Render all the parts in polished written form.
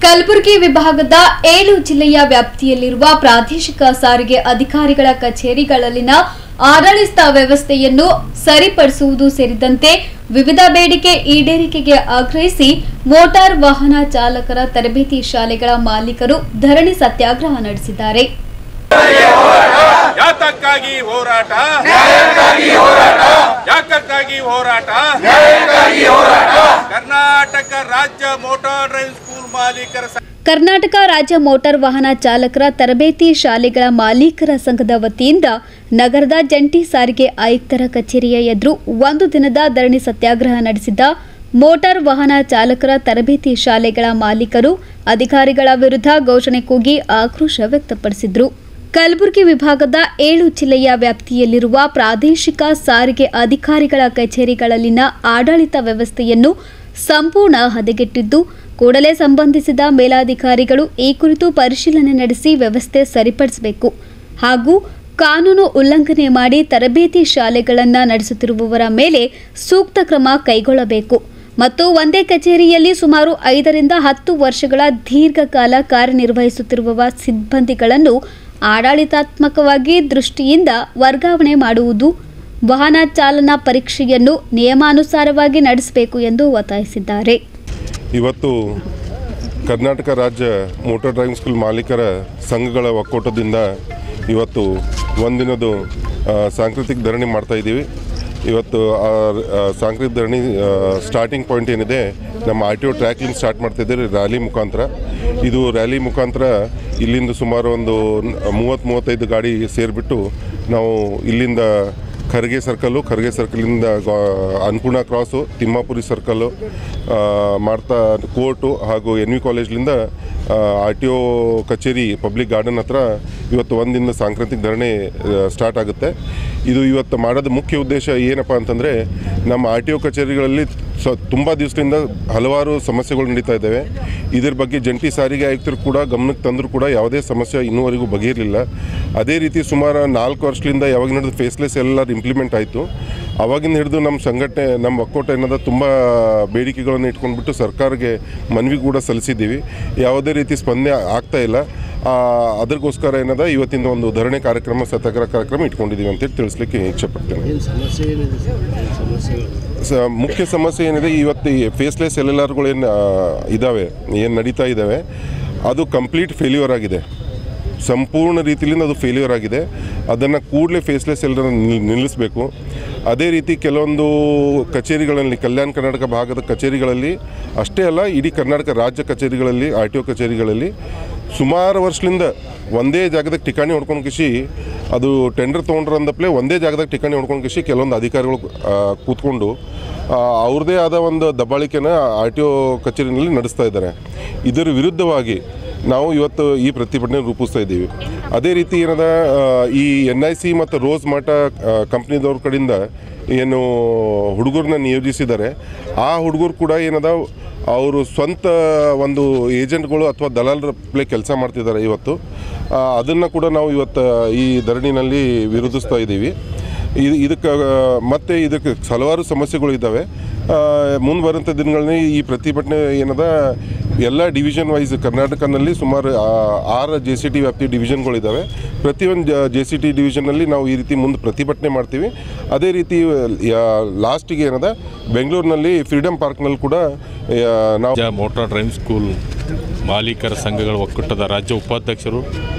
ಕಲಬುರಗಿ ವಿಭಾಗದ 7 ಜಿಲ್ಲೆಯ ವ್ಯಾಪ್ತಿಯಲ್ಲಿರುವ ಪ್ರಾದೇಶಿಕ ಸಾರಿಗೆ ಅಧಿಕಾರಿಗಳ ಕಚೇರಿಗಳಲ್ಲಿನ ಆಡಳಿತ ವ್ಯವಸ್ಥೆಯನ್ನು ಸರಿಪಡಿಸುವುದು ಸೇರಿದಂತೆ ವಿವಿಧ ಬೇಡಿಕೆ ಈಡೇರಿಕೆಗೆ ಆಗ್ರಹಿಸಿ ಮೋಟಾರ್ ವಾಹನ ಚಾಲಕರ ತರಬೇತಿ ಶಾಲೆಗಳ ಮಾಲೀಕರು ಧರಣಿ ಸತ್ಯಾಗ್ರಹ ನಡೆಸಿದ್ದಾರೆ. ಯಾತಕ್ಕಾಗಿ ಹೋರಾಟ ಕರ್ನಾಟಕ ರಾಜ್ಯ ಮೋಟಾರ್ ಡ್ರೈವಿಂಗ್ ಸ್ಕೂಲ್ ಮಾಲೀಕರ ಕರ್ನಾಟಕ ರಾಜ್ಯ ಮೋಟಾರ್ ವಾಹನ ಚಾಲಕರ ತರಬೇತಿ ಶಾಲೆಗಳ ಮಾಲೀಕರ ಸಂಘದ ವತಿಯಿಂದ ನಗರದ ಜಂಟಿ ಸಾರಿಗೆ ಆಯುಕ್ತರ ಕಚೇರಿಯ ಎದುರು ಒಂದು ದಿನದ ಧರಣಿ ಸತ್ಯಾಗ್ರಹ ನಡೆಸಿದ ಮೋಟಾರ್ ವಾಹನ ಚಾಲಕರ ತರಬೇತಿ ಶಾಲೆಗಳ ಮಾಲೀಕರು ಅಧಿಕಾರಿಗಳ ವಿರುದ್ಧ ಘೋಷಣೆ ಕೂಗಿ ಆಕ್ರೋಶ ವ್ಯಕ್ತಪಡಿಸಿದರು. ಕಲಬುರಗಿ ವಿಭಾಗದ 7 ಜಿಲ್ಲೆಯ ವ್ಯಾಪ್ತಿಯಲ್ಲಿರುವ ಪ್ರಾದೇಶಿಕ ಸಾರಿಗೆ ಅಧಿಕಾರಿಗಳ ಕಚೇರಿಗಳಲ್ಲಿನ ಆಡಳಿತ ವ್ಯವಸ್ಥೆಯನ್ನು ಸಂಪೂರ್ಣ ಹದಗೆಟ್ಟಿದ್ದು, ಕೂಡಲೇ ಸಂಬಂಧಿಸಿದ ಮೇಲಾಧಿಕಾರಿಗಳು ಈ ಕುರಿತು ಪರಿಶೀಲನೆ ನಡೆಸಿ ವ್ಯವಸ್ಥೆ ಸರಿಪಡಿಸಬೇಕು ಹಾಗೂ ಕಾನೂನು ಉಲ್ಲಂಘನೆ ಮಾಡಿ ತರಬೇತಿ ಶಾಲೆಗಳನ್ನು ನಡೆಸುತ್ತಿರುವವರ ಮೇಲೆ ಸೂಕ್ತ ಕ್ರಮ ಕೈಗೊಳ್ಳಬೇಕು ಮತ್ತು ಒಂದೇ ಕಚೇರಿಯಲ್ಲಿ ಸುಮಾರು 5 ರಿಂದ 10 ವರ್ಷಗಳ ದೀರ್ಘಕಾಲ ಕಾರ್ಯನಿರ್ವಹಿಸುತ್ತಿರುವ ಸಿಬ್ಬಂದಿಗಳನ್ನು ಆಡಳಿತಾತ್ಮಕವಾಗಿ ದೃಷ್ಟಿಯಿಂದ ವರ್ಗಾವಣೆ ಮಾಡುವುದು, ವಾಹನ ಚಾಲನಾ ಪರೀಕ್ಷೆಯನ್ನು ನಿಯಮಾನುಸಾರವಾಗಿ ನಡೆಸಬೇಕು ಎಂದು ಒತ್ತಾಯಿಸಿದ್ದಾರೆ. ಇವತ್ತು ಕರ್ನಾಟಕ ರಾಜ್ಯ ಮೋಟಾರ್ ಡ್ರೈವಿಂಗ್ ಸ್ಕೂಲ್ ಮಾಲೀಕರ ಸಂಘಗಳ ಒಕ್ಕೂಟದಿಂದ ಇವತ್ತು ಒಂದಿನದು ಸಾಂಸ್ಕೃತಿಕ ಧರಣಿ ಮಾಡ್ತಾ ಇದ್ದೀವಿ. ಇವತ್ತು ಸಾಂಸ್ಕೃತಿಕ ಧರಣಿ ಸ್ಟಾರ್ಟಿಂಗ್ ಪಾಯಿಂಟ್ ಏನಿದೆ, ನಮ್ಮ RTO ಟ್ರ್ಯಾಕ್ಲಿಂದ ಸ್ಟಾರ್ಟ್ ಮಾಡ್ತಾಯಿದ್ದೀವಿ ರ್ಯಾಲಿ ಮುಖಾಂತರ. ಇದು ರ್ಯಾಲಿ ಮುಖಾಂತರ ಇಲ್ಲಿಂದ ಸುಮಾರು ಒಂದು 30-35 ಗಾಡಿ ಸೇರಿಬಿಟ್ಟು ನಾವು ಇಲ್ಲಿಂದ ಖರ್ಗೆ ಸರ್ಕಲಿಂದ ಅನ್ನಪೂರ್ಣ ಕ್ರಾಸು, ತಿಮ್ಮಾಪುರಿ ಸರ್ಕಲ್ಲು ಮಾಡ್ತಾ ಕೋರ್ಟು ಹಾಗೂ NV ಕಾಲೇಜ್ಲಿಂದ RTO ಕಚೇರಿ ಪಬ್ಲಿಕ್ ಗಾರ್ಡನ್ ಹತ್ರ ಇವತ್ತು ಒಂದಿನ ಸಾಂಸ್ಕೃತಿಕ ಧರಣಿ ಸ್ಟಾರ್ಟ್ ಆಗುತ್ತೆ. ಇದು ಇವತ್ತು ಮಾಡೋದು ಮುಖ್ಯ ಉದ್ದೇಶ ಏನಪ್ಪ ಅಂತಂದರೆ, ನಮ್ಮ RTO ಕಚೇರಿಗಳಲ್ಲಿ ತುಂಬ ದಿವಸದಿಂದ ಹಲವಾರು ಸಮಸ್ಯೆಗಳು ನಡೀತಾ ಇದ್ದಾವೆ. ಇದ್ರ ಬಗ್ಗೆ ಜಂಟಿ ಸಾರಿಗೆ ಆಯುಕ್ತರು ಕೂಡ ಗಮನಕ್ಕೆ ತಂದರೂ ಕೂಡ ಯಾವುದೇ ಸಮಸ್ಯೆ ಇನ್ನೂವರೆಗೂ ಬಗೆಯಿರಲಿಲ್ಲ. ಅದೇ ರೀತಿ ಸುಮಾರು 4 ವರ್ಷದಿಂದ ಯಾವಾಗ ನಡೆದು ಫೇಸ್ಲೆಸ್ ಎಲ್ಲ ಇಂಪ್ಲಿಮೆಂಟ್ ಆಯಿತು. ಆವಾಗಿಂದ ಹಿಡಿದು ನಮ್ಮ ಸಂಘಟನೆ, ನಮ್ಮ ಒಕ್ಕೂಟ ಏನದ ತುಂಬ ಬೇಡಿಕೆಗಳನ್ನು ಇಟ್ಕೊಂಡ್ಬಿಟ್ಟು ಸರ್ಕಾರಕ್ಕೆ ಮನವಿ ಕೂಡ ಸಲ್ಲಿಸಿದ್ದೀವಿ. ಯಾವುದೇ ರೀತಿ ಸ್ಪಂದನೆ ಆಗ್ತಾ ಇಲ್ಲ. ಅದಕ್ಕೋಸ್ಕರ ಏನದ ಇವತ್ತಿನ ಒಂದು ಧರಣಿ ಕಾರ್ಯಕ್ರಮ, ಸತ್ಯಾಗ್ರಹ ಕಾರ್ಯಕ್ರಮ ಇಟ್ಕೊಂಡಿದ್ದೀವಿ ಅಂತೇಳಿ ತಿಳಿಸ್ಲಿಕ್ಕೆ ಇಚ್ಛೆಪಡ್ತೇನೆ. ಮುಖ್ಯ ಸಮಸ್ಯೆ ಏನಿದೆ, ಇವತ್ತು ಫೇಸ್ಲೆಸ್ LLRಗಳು ಏನು ನಡೀತಾ ಇದ್ದಾವೆ, ಅದು ಕಂಪ್ಲೀಟ್ ಫೇಲ್ಯೂರ್ ಆಗಿದೆ. ಸಂಪೂರ್ಣ ರೀತಿಯಿಂದ ಅದು ಫೇಲ್ಯೂರ್ ಆಗಿದೆ. ಅದನ್ನು ಕೂಡಲೇ ಫೇಸ್ಲೆಸ್ ಎಲ್ಲರ ನಿಲ್ಲಿಸಬೇಕು. ಅದೇ ರೀತಿ ಕೆಲವೊಂದು ಕಚೇರಿಗಳಲ್ಲಿ, ಕಲ್ಯಾಣ ಕರ್ನಾಟಕ ಭಾಗದ ಕಚೇರಿಗಳಲ್ಲಿ ಅಷ್ಟೇ ಅಲ್ಲ, ಇಡೀ ಕರ್ನಾಟಕ ರಾಜ್ಯ ಕಚೇರಿಗಳಲ್ಲಿ, RTO ಕಚೇರಿಗಳಲ್ಲಿ ಸುಮಾರು ವರ್ಷದಿಂದ ಒಂದೇ ಜಾಗದಾಗ ಠಿಕಾಣಿ ಹೊಡ್ಕೊಂಡು ಕಿಸಿ, ಅದು ಟೆಂಡರ್ ತೊಗೊಂಡ್ರಂದಪ್ಲೆ ಒಂದೇ ಜಾಗದಾಗ ಠಿಕಾಣಿ ಹೊಡ್ಕೊಂಡು ಕಿಸಿ ಕೆಲವೊಂದು ಅಧಿಕಾರಿಗಳು ಕೂತ್ಕೊಂಡು ಅವ್ರದ್ದೇ ಆದ ಒಂದು ದಬ್ಬಾಳಿಕೆನ RTO ಕಚೇರಿನಲ್ಲಿ ನಡೆಸ್ತಾ ಇದ್ದಾರೆ. ಇದರ ವಿರುದ್ಧವಾಗಿ ನಾವು ಇವತ್ತು ಈ ಪ್ರತಿಭಟನೆ ರೂಪಿಸ್ತಾ ಇದ್ದೀವಿ. ಅದೇ ರೀತಿ ಏನದ, ಈ NIC ಮತ್ತು ರೋಸ್ ಮಾಟ ಕಂಪ್ನಿದವ್ರ ಕಡೆಯಿಂದ ಏನು ಹುಡುಗರನ್ನ ನಿಯೋಜಿಸಿದ್ದಾರೆ, ಆ ಹುಡುಗರು ಕೂಡ ಏನದ ಅವರು ಸ್ವಂತ ಒಂದು ಏಜೆಂಟ್ಗಳು ಅಥವಾ ದಲಾಲರ ಪ್ಲೇ ಕೆಲಸ ಮಾಡ್ತಿದ್ದಾರೆ ಇವತ್ತು. ಅದನ್ನು ಕೂಡ ನಾವು ಇವತ್ತು ಈ ಧರಣಿನಲ್ಲಿ ವಿರೋಧಿಸ್ತಾ ಇದ್ದೀವಿ. ಇದಕ್ಕೆ ಹಲವಾರು ಸಮಸ್ಯೆಗಳು ಇದ್ದಾವೆ. ಮುಂದೆ ಬರೋಂಥ ದಿನಗಳಲ್ಲಿ ಈ ಪ್ರತಿಭಟನೆ ಏನದ ಎಲ್ಲ ಡಿವಿಷನ್ ವೈಸ್ ಕರ್ನಾಟಕದಲ್ಲಿ ಸುಮಾರು 6 JCT ವ್ಯಾಪ್ತಿ ಡಿವಿಷನ್ಗಳಿದ್ದಾವೆ. ಪ್ರತಿಯೊಂದು JCT ಡಿವಿಷನ್ನಲ್ಲಿ ನಾವು ಈ ರೀತಿ ಮುಂದೆ ಪ್ರತಿಭಟನೆ ಮಾಡ್ತೀವಿ. ಅದೇ ರೀತಿ ಲಾಸ್ಟಿಗೆ ಏನದ ಬೆಂಗಳೂರಿನಲ್ಲಿ ಫ್ರೀಡಮ್ ಪಾರ್ಕ್ನಲ್ಲಿ ಕೂಡ ನಾವು ಮೋಟಾರ್ ಡ್ರೈವಿಂಗ್ ಸ್ಕೂಲ್ ಮಾಲೀಕರ ಸಂಘಗಳ ಒಕ್ಕೂಟದ ರಾಜ್ಯ ಉಪಾಧ್ಯಕ್ಷರು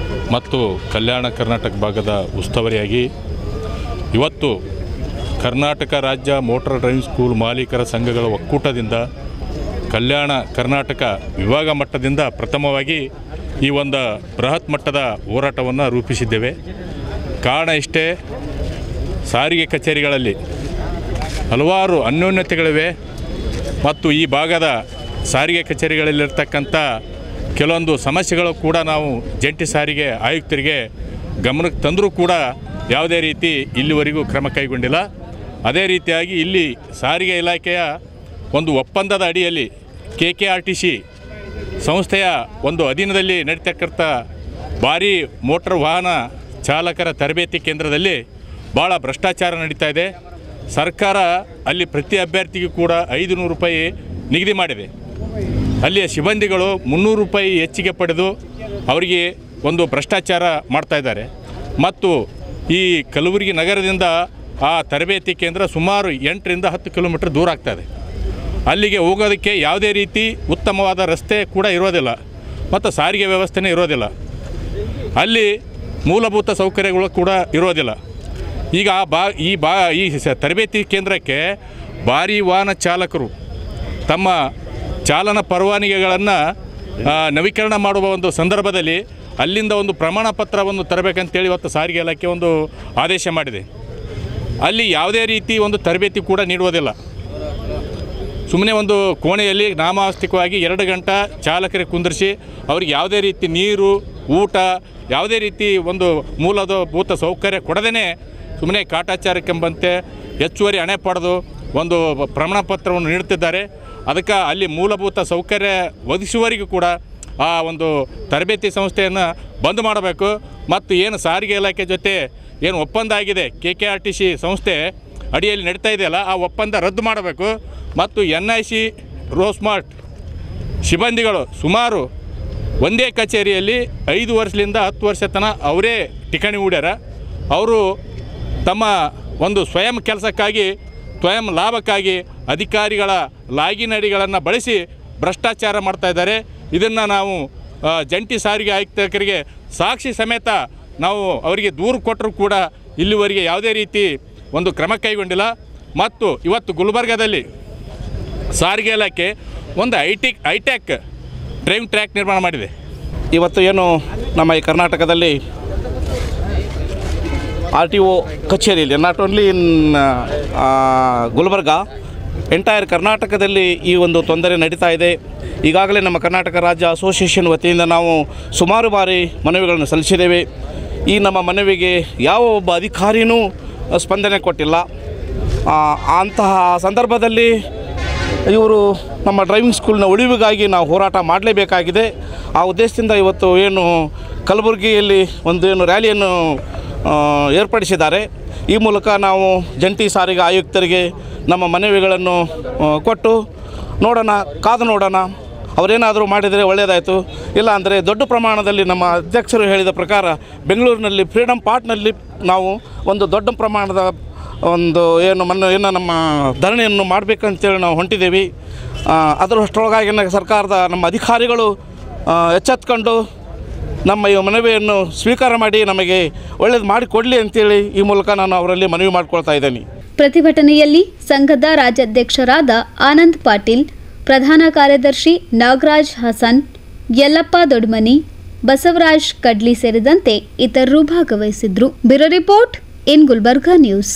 ಮತ್ತು ಕಲ್ಯಾಣ ಕರ್ನಾಟಕ ಭಾಗದ ಉಸ್ತುವಾರಿಯಾಗಿ ಇವತ್ತು ಕರ್ನಾಟಕ ರಾಜ್ಯ ಮೋಟಾರ್ ಡ್ರೈವಿಂಗ್ ಸ್ಕೂಲ್ ಮಾಲೀಕರ ಸಂಘಗಳ ಒಕ್ಕೂಟದಿಂದ ಕಲ್ಯಾಣ ಕರ್ನಾಟಕ ವಿಭಾಗ ಮಟ್ಟದಿಂದ ಪ್ರಥಮವಾಗಿ ಈ ಒಂದು ಬೃಹತ್ ಮಟ್ಟದ ಹೋರಾಟವನ್ನು ರೂಪಿಸಿದ್ದೇವೆ. ಕಾರಣ ಇಷ್ಟೇ, ಸಾರಿಗೆ ಕಚೇರಿಗಳಲ್ಲಿ ಹಲವಾರು ಅನ್ಯೋನ್ಯತೆಗಳಿವೆ ಮತ್ತು ಈ ಭಾಗದ ಸಾರಿಗೆ ಕಚೇರಿಗಳಲ್ಲಿರ್ತಕ್ಕಂಥ ಕೆಲವೊಂದು ಸಮಸ್ಯೆಗಳು ಕೂಡ ನಾವು ಜಂಟಿ ಸಾರಿಗೆ ಆಯುಕ್ತರಿಗೆ ಗಮನಕ್ಕೆ ತಂದರೂ ಕೂಡ ಯಾವುದೇ ರೀತಿ ಇಲ್ಲಿವರೆಗೂ ಕ್ರಮ ಕೈಗೊಂಡಿಲ್ಲ. ಅದೇ ರೀತಿಯಾಗಿ ಇಲ್ಲಿ ಸಾರಿಗೆ ಇಲಾಖೆಯ ಒಂದು ಒಪ್ಪಂದದ ಅಡಿಯಲ್ಲಿ KKRTC ಸಂಸ್ಥೆಯ ಒಂದು ಅಧೀನದಲ್ಲಿ ನಡೀತಕ್ಕಂಥ ಭಾರೀ ಮೋಟಾರ್ ವಾಹನ ಚಾಲಕರ ತರಬೇತಿ ಕೇಂದ್ರದಲ್ಲಿ ಭಾಳ ಭ್ರಷ್ಟಾಚಾರ ನಡೀತಾ ಇದೆ. ಸರ್ಕಾರ ಅಲ್ಲಿ ಪ್ರತಿ ಅಭ್ಯರ್ಥಿಗೂ ಕೂಡ 500 ರೂಪಾಯಿ ನಿಗದಿ ಮಾಡಿದೆ. ಅಲ್ಲಿಯ ಸಿಬ್ಬಂದಿಗಳು 300 ರೂಪಾಯಿ ಹೆಚ್ಚಿಗೆ ಪಡೆದು ಅವರಿಗೆ ಒಂದು ಭ್ರಷ್ಟಾಚಾರ ಮಾಡ್ತಾಯಿದ್ದಾರೆ. ಮತ್ತು ಈ ಕಲಬುರಗಿ ನಗರದಿಂದ ಆ ತರಬೇತಿ ಕೇಂದ್ರ ಸುಮಾರು 8ರಿಂದ 10 ಕಿಲೋಮೀಟರ್ ದೂರ ಆಗ್ತಾಯಿದೆ. ಅಲ್ಲಿಗೆ ಹೋಗೋದಕ್ಕೆ ಯಾವುದೇ ರೀತಿ ಉತ್ತಮವಾದ ರಸ್ತೆ ಕೂಡ ಇರೋದಿಲ್ಲ ಮತ್ತು ಸಾರಿಗೆ ವ್ಯವಸ್ಥೆನೇ ಇರೋದಿಲ್ಲ. ಅಲ್ಲಿ ಮೂಲಭೂತ ಸೌಕರ್ಯಗಳು ಕೂಡ ಇರೋದಿಲ್ಲ. ಈಗ ಈ ತರಬೇತಿ ಕೇಂದ್ರಕ್ಕೆ ಭಾರೀ ವಾಹನ ಚಾಲಕರು ತಮ್ಮ ಚಾಲನಾ ಪರವಾನಗಿಗಳನ್ನು ನವೀಕರಣ ಮಾಡುವ ಒಂದು ಸಂದರ್ಭದಲ್ಲಿ ಅಲ್ಲಿಂದ ಒಂದು ಪ್ರಮಾಣ ಪತ್ರವನ್ನು ತರಬೇಕಂತೇಳಿ ಇವತ್ತು ಸಾರಿಗೆ ಇಲಾಖೆ ಒಂದು ಆದೇಶ ಮಾಡಿದೆ. ಅಲ್ಲಿ ಯಾವುದೇ ರೀತಿ ಒಂದು ತರಬೇತಿ ಕೂಡ ನೀಡುವುದಿಲ್ಲ. ಸುಮ್ಮನೆ ಒಂದು ಕೋಣೆಯಲ್ಲಿ ನಾಮವಾಸ್ತವಿಕವಾಗಿ 2 ಗಂಟೆ ಚಾಲಕರಿಗೆ ಕುಂದಿರಿಸಿ ಅವ್ರಿಗೆ ಯಾವುದೇ ರೀತಿ ನೀರು, ಊಟ, ಯಾವುದೇ ರೀತಿ ಒಂದು ಮೂಲಭೂತ ಸೌಕರ್ಯ ಕೊಡದೇ ಸುಮ್ಮನೆ ಕಾಟಾಚಾರಕ್ಕೆಂಬಂತೆ ಹೆಚ್ಚುವರಿ ಹಣೆ ಪಡೆದು ಒಂದು ಪ್ರಮಾಣ ಪತ್ರವನ್ನು ನೀಡುತ್ತಿದ್ದಾರೆ. ಅದಕ್ಕೆ ಅಲ್ಲಿ ಮೂಲಭೂತ ಸೌಕರ್ಯ ಒದಗಿಸುವವರೆಗೂ ಕೂಡ ಆ ಒಂದು ತರಬೇತಿ ಸಂಸ್ಥೆಯನ್ನು ಬಂದ್ ಮಾಡಬೇಕು. ಮತ್ತು ಏನು ಸಾರಿಗೆ ಇಲಾಖೆ ಜೊತೆ ಏನು ಒಪ್ಪಂದ ಆಗಿದೆ KKRTC ಸಂಸ್ಥೆ ಅಡಿಯಲ್ಲಿ ನಡೀತಾ ಇದೆಯಲ್ಲ, ಆ ಒಪ್ಪಂದ ರದ್ದು ಮಾಡಬೇಕು. ಮತ್ತು NIC ರೋಸ್ಮಾರ್ಟ್ ಸಿಬ್ಬಂದಿಗಳು ಸುಮಾರು ಒಂದೇ ಕಚೇರಿಯಲ್ಲಿ 5 ವರ್ಷದಿಂದ 10 ವರ್ಷ ತನಕ ಅವರೇ ಠಿಕಾಣಿ ಹೂಡ್ಯಾರ. ಅವರು ತಮ್ಮ ಒಂದು ಸ್ವಯಂ ಕೆಲಸಕ್ಕಾಗಿ, ಸ್ವಯಂ ಲಾಭಕ್ಕಾಗಿ ಅಧಿಕಾರಿಗಳ ಲಾಗಿನಡಿಗಳನ್ನು ಬಳಸಿ ಭ್ರಷ್ಟಾಚಾರ ಮಾಡ್ತಾಯಿದ್ದಾರೆ. ಇದನ್ನು ನಾವು ಜಂಟಿ ಸಾರಿಗೆ ಆಯುಕ್ತರಿಗೆ ಸಾಕ್ಷಿ ಸಮೇತ ನಾವು ಅವರಿಗೆ ದೂರು ಕೊಟ್ಟರೂ ಕೂಡ ಇಲ್ಲಿವರೆಗೆ ಯಾವುದೇ ರೀತಿ ಒಂದು ಕ್ರಮ ಕೈಗೊಂಡಿಲ್ಲ. ಮತ್ತು ಇವತ್ತು ಗುಲ್ಬರ್ಗಾದಲ್ಲಿ ಸಾರಿಗೆ ಇಲಾಖೆ ಒಂದು ಹೈಟೆಕ್ ಡ್ರೈವಿಂಗ್ ಟ್ರ್ಯಾಕ್ ನಿರ್ಮಾಣ ಮಾಡಿದೆ. ಇವತ್ತು ಏನು ನಮ್ಮ ಈ ಕರ್ನಾಟಕದಲ್ಲಿ RTO ಕಚೇರಿಯಲ್ಲಿ, not only in Gulbarga, entire ಕರ್ನಾಟಕದಲ್ಲಿ ಈ ಒಂದು ತೊಂದರೆ ನಡೀತಾ ಇದೆ. ಈಗಾಗಲೇ ನಮ್ಮ ಕರ್ನಾಟಕ ರಾಜ್ಯ ಅಸೋಸಿಯೇಷನ್ ವತಿಯಿಂದ ನಾವು ಸುಮಾರು ಬಾರಿ ಮನವಿಗಳನ್ನು ಸಲ್ಲಿಸಿದ್ದೇವೆ. ಈ ನಮ್ಮ ಮನವಿಗೆ ಯಾವ ಒಬ್ಬ ಅಧಿಕಾರಿಯೂ ಸ್ಪಂದನೆ ಕೊಟ್ಟಿಲ್ಲ. ಅಂತಹ ಸಂದರ್ಭದಲ್ಲಿ ಇವರು ನಮ್ಮ ಡ್ರೈವಿಂಗ್ ಸ್ಕೂಲ್ನ ಉಳಿವಿಗಾಗಿ ನಾವು ಹೋರಾಟ ಮಾಡಲೇಬೇಕಾಗಿದೆ. ಆ ಉದ್ದೇಶದಿಂದ ಇವತ್ತು ಏನು ಕಲಬುರಗಿಯಲ್ಲಿ ಏನು ರ್ಯಾಲಿಯನ್ನು ಏರ್ಪಡಿಸಿದ್ದಾರೆ. ಈ ಮೂಲಕ ನಾವು ಜಂಟಿ ಸಾರಿಗೆ ಆಯುಕ್ತರಿಗೆ ನಮ್ಮ ಮನವಿಗಳನ್ನು ಕೊಟ್ಟು ಕಾದು ನೋಡೋಣ. ಅವರೇನಾದರೂ ಮಾಡಿದರೆ ಒಳ್ಳೆಯದಾಯಿತು. ಇಲ್ಲ ಅಂದರೆ ದೊಡ್ಡ ಪ್ರಮಾಣದಲ್ಲಿ ನಮ್ಮ ಅಧ್ಯಕ್ಷರು ಹೇಳಿದ ಪ್ರಕಾರ ಬೆಂಗಳೂರಿನಲ್ಲಿ ಫ್ರೀಡಮ್ ಪಾರ್ಕ್ನಲ್ಲಿ ನಾವು ಒಂದು ದೊಡ್ಡ ಪ್ರಮಾಣದ ಒಂದು ನಮ್ಮ ಧರಣಿಯನ್ನು ಮಾಡಬೇಕಂತೇಳಿ ನಾವು ಹೊಂಟಿದ್ದೇವೆ. ಅದರಷ್ಟರೊಳಗಾಗಿನ ಸರ್ಕಾರದ ನಮ್ಮ ಅಧಿಕಾರಿಗಳು ಎಚ್ಚೆತ್ಕೊಂಡು ನಮ್ಮ ಈ ಮನವಿಯನ್ನು ಸ್ವೀಕಾರ ಮಾಡಿ ನಮಗೆ ಒಳ್ಳೇದು ಮಾಡಿಕೊಡಲಿ ಅಂತೇಳಿ ಈ ಮೂಲಕ ನಾನು ಅವರಲ್ಲಿ ಮನವಿ ಮಾಡಿಕೊಳ್ತಾ ಇದ್ದೇನೆ. ಪ್ರತಿಭಟನೆಯಲ್ಲಿ ಸಂಘದ ರಾಜ್ಯಾಧ್ಯಕ್ಷರಾದ ಆನಂದ್ ಪಾಟೀಲ್, ಪ್ರಧಾನ ಕಾರ್ಯದರ್ಶಿ ನಾಗರಾಜ್ ಹಸನ್, ಯಲ್ಲಪ್ಪ ದೊಡ್ಮನಿ, ಬಸವರಾಜ್ ಕಡ್ಲಿ ಸೇರಿದಂತೆ ಇತರರು ಭಾಗವಹಿಸಿದ್ರು. Bureau report in Gulbarga news.